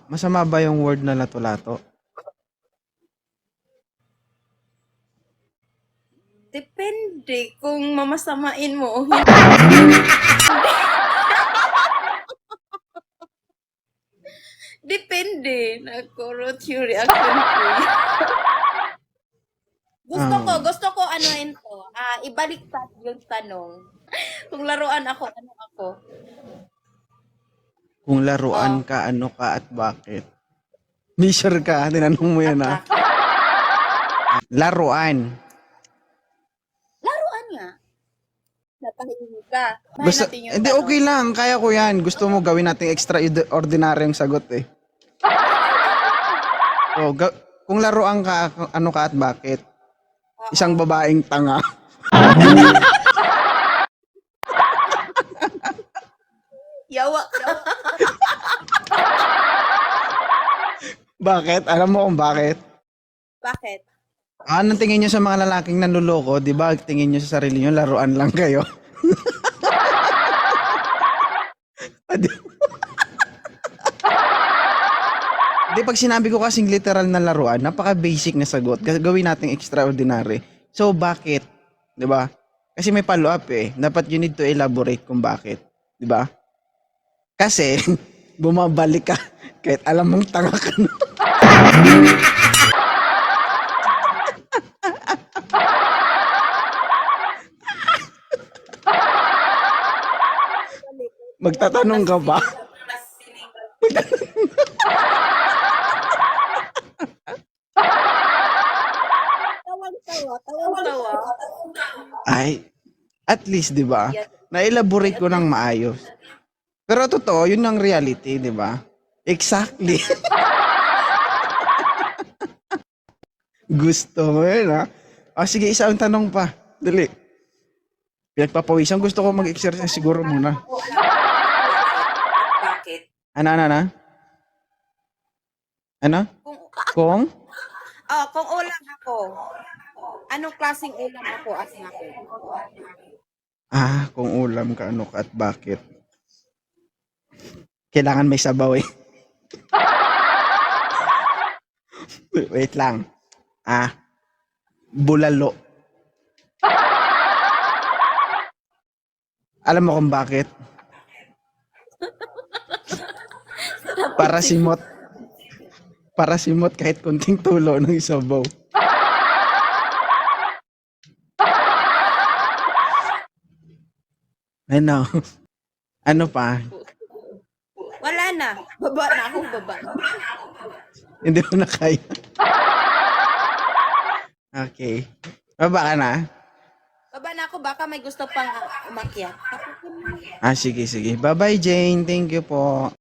Masama ba yung word na lato-lato? Depende kung mamasamain mo o hindi. Depende. Nagkurot yung reaction ko. Gusto ko anuin to. Ibaliktad yung tanong. Kung laruan ako, ano ako? Kung laruan ka, ano ka at bakit? Be sure ka, tinanong mo yan ha. Bakit? Laruan. Laruan nga. Napahingin ka. Gusto, Natin yung hindi tanong. okay lang, kaya ko yan. Gusto mo gawin nating extraordinary yung sagot eh. So, kung laruan ka, ano ka at bakit? Isang babaeng tanga. Yawa ka. Bakit? Alam mo kung bakit? Bakit? Anong tingin nyo sa mga lalaking nanluloko? Di ba tingin nyo sa sarili nyo, laruan lang kayo? Di pag sinabi ko kasing literal na laruan, napaka-basic na sagot. Kasi gawin nating extraordinary. So, bakit? Di ba? Kasi may follow-up eh. Dapat you need to elaborate kung bakit. Di ba? Kasi, bumabalik ka kahit alam mong tanga ka na. Magtatanong ka ba? Tawang-tawa. Ay, at least, di ba? Na-elaborate ko ng maayos. Pero totoo, yun ang reality, di ba? Exactly. Gusto mo yun, ha? Sige, isang tanong pa. Dali. Pinagpapawisan. Gusto ko mag-exercise siguro muna. Bakit? Ano? Ano? Kung? Kung ulam ako, anong klaseng ulam ako as ako? Kung ulam ka, ano ka at bakit? Kailangan may sabaw eh. Wait lang. Bulalo. Alam mo kung bakit? Para simot. Para simot kahit konting tulo ng sabaw. Ano? Ano pa? Wala na. Baba na ako, baba. Hindi mo na kaya. Okay. Baba ka na? Baba na ako, baka may gusto pang umakyat. Sige. Bye-bye, Jane. Thank you po.